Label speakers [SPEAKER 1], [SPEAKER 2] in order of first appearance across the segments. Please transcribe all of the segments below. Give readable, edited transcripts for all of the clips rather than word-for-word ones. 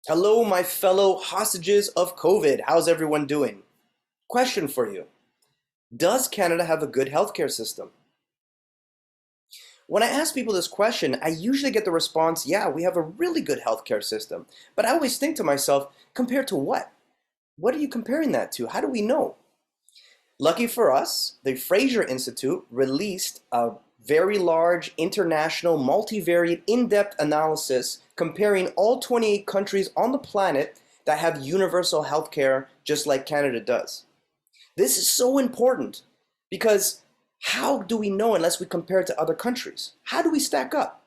[SPEAKER 1] Hello, my fellow hostages of COVID. How's everyone doing? Question for you. Does Canada have a good healthcare system? When I ask people this question, I usually get the response, yeah, we have a really good healthcare system. But I always think to myself, compared to what? What are you comparing that to? How do we know? Lucky for us, the Fraser Institute released a very large international multivariate in-depth analysis comparing all 28 countries on the planet that have universal healthcare just like Canada does. This is so important because how do we know unless we compare it to other countries? How do we stack up?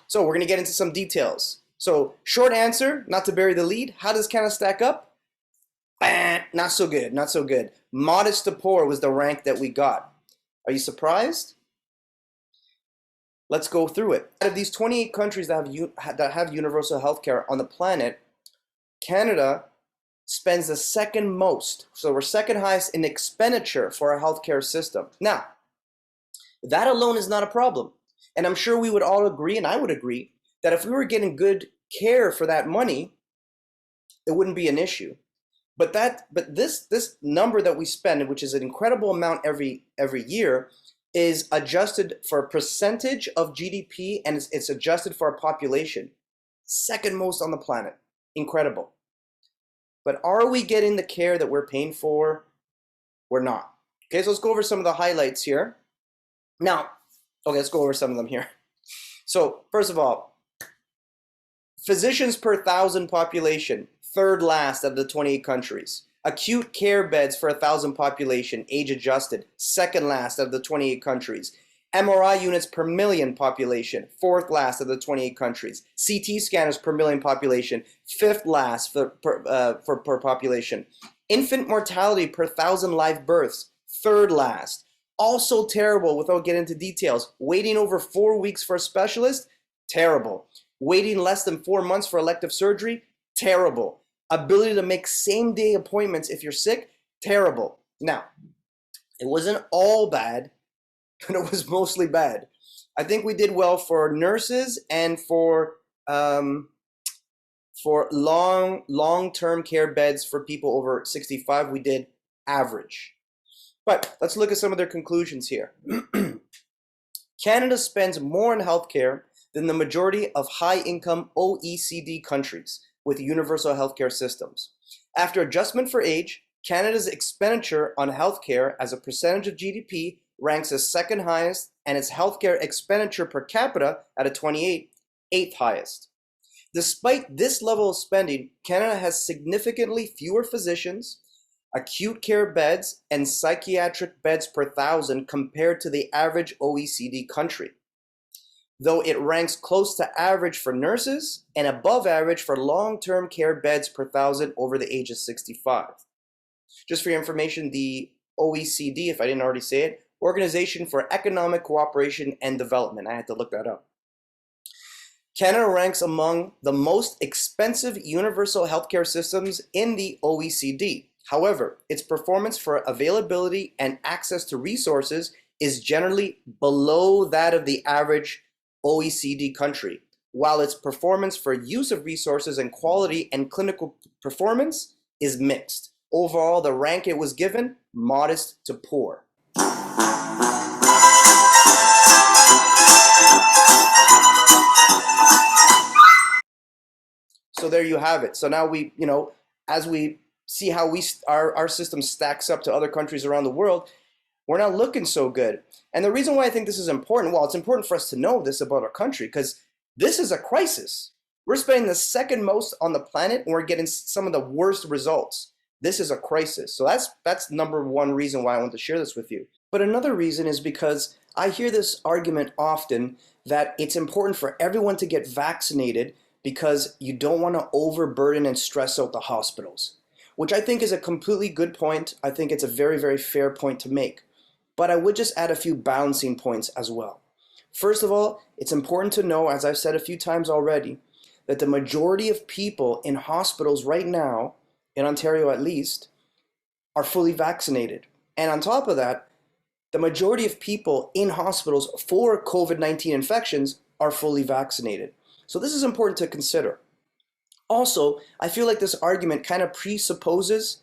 [SPEAKER 1] So we're going to get into some details. So short answer, not to bury the lead, how does Canada stack up? Not so good, not so good. Modest to poor was the rank that we got. Are you surprised? Let's go through it. Out of these 28 countries that have universal healthcare on the planet, Canada spends the second most. So we're second highest in expenditure for our healthcare system. Now, that alone is not a problem. And I'm sure we would all agree, and I would agree, that if we were getting good care for that money, it wouldn't be an issue. But this number that we spend, which is an incredible amount every year, is adjusted for a percentage of GDP, and it's adjusted for our population. Second most on the planet. Incredible. But are we getting the care that we're paying for? We're not. Okay, so let's go over some of the highlights here. Now, okay, let's go over some of them here. So first of all, physicians per 1,000 population, third last of the 28 countries. Acute care beds for 1,000 population, age adjusted, second last of the 28 countries. MRI units per million population, fourth last of the 28 countries. CT scanners per million population, fifth last per population. Infant mortality per 1,000 live births, third last. Also terrible without getting into details. Waiting over 4 weeks for a specialist, terrible. Waiting less than 4 months for elective surgery, terrible. Ability to make same-day appointments if you're sick, terrible. Now, it wasn't all bad, but it was mostly bad. I think we did well for nurses and for long-term care beds for people over 65. We did average. But let's look at some of their conclusions here. Canada spends more on healthcare than the majority of high-income OECD countries with universal healthcare systems. After adjustment for age, Canada's expenditure on healthcare as a percentage of GDP ranks as second highest, and its healthcare expenditure per capita at a 28, eighth highest. Despite this level of spending, Canada has significantly fewer physicians, acute care beds, and psychiatric beds per 1,000 compared to the average OECD country, though it ranks close to average for nurses and above average for long-term care beds per 1,000 over the age of 65. Just for your information, the OECD, if I didn't already say it, Organization for Economic Cooperation and Development. I had to look that up. Canada ranks among the most expensive universal healthcare systems in the OECD. However, its performance for availability and access to resources is generally below that of the average OECD country, while its performance for use of resources and quality and clinical performance is mixed. Overall, the rank it was given, modest to poor. So there you have it. So now we, as we see how our system stacks up to other countries around the world, we're not looking so good. And the reason why I think this is important, well, it's important for us to know this about our country because this is a crisis. We're spending the second most on the planet and we're getting some of the worst results. This is a crisis. So that's number one reason why I want to share this with you. But another reason is because I hear this argument often that it's important for everyone to get vaccinated because you don't want to overburden and stress out the hospitals, which I think is a completely good point. I think it's a very, very fair point to make. But I would just add a few balancing points as well. First of all, it's important to know, as I've said a few times already, that the majority of people in hospitals right now, in Ontario at least, are fully vaccinated. And on top of that, the majority of people in hospitals for COVID-19 infections are fully vaccinated. So this is important to consider. Also, I feel like this argument kind of presupposes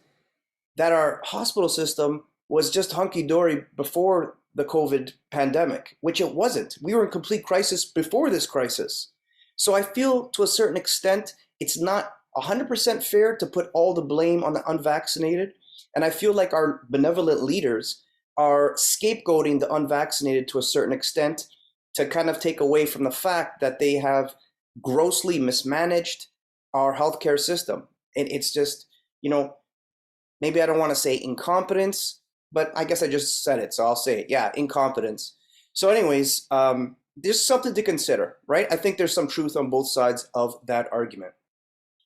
[SPEAKER 1] that our hospital system was just hunky-dory before the COVID pandemic, which it wasn't. We were in complete crisis before this crisis. So I feel to a certain extent, it's not 100% fair to put all the blame on the unvaccinated. And I feel like our benevolent leaders are scapegoating the unvaccinated to a certain extent to kind of take away from the fact that they have grossly mismanaged our healthcare system. And it's just, you know, maybe I don't want to say incompetence, but I guess I just said it, so I'll say it. Yeah, incompetence. So, anyways, there's something to consider, right? I think there's some truth on both sides of that argument.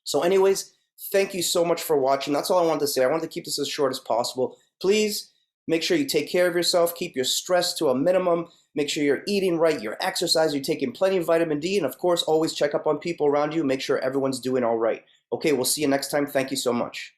[SPEAKER 1] So, anyways, thank you so much for watching. That's all I wanted to say. I wanted to keep this as short as possible. Please make sure you take care of yourself, keep your stress to a minimum, make sure you're eating right, you're exercising, you're taking plenty of vitamin D, and of course, always check up on people around you, make sure everyone's doing all right. Okay, we'll see you next time. Thank you so much.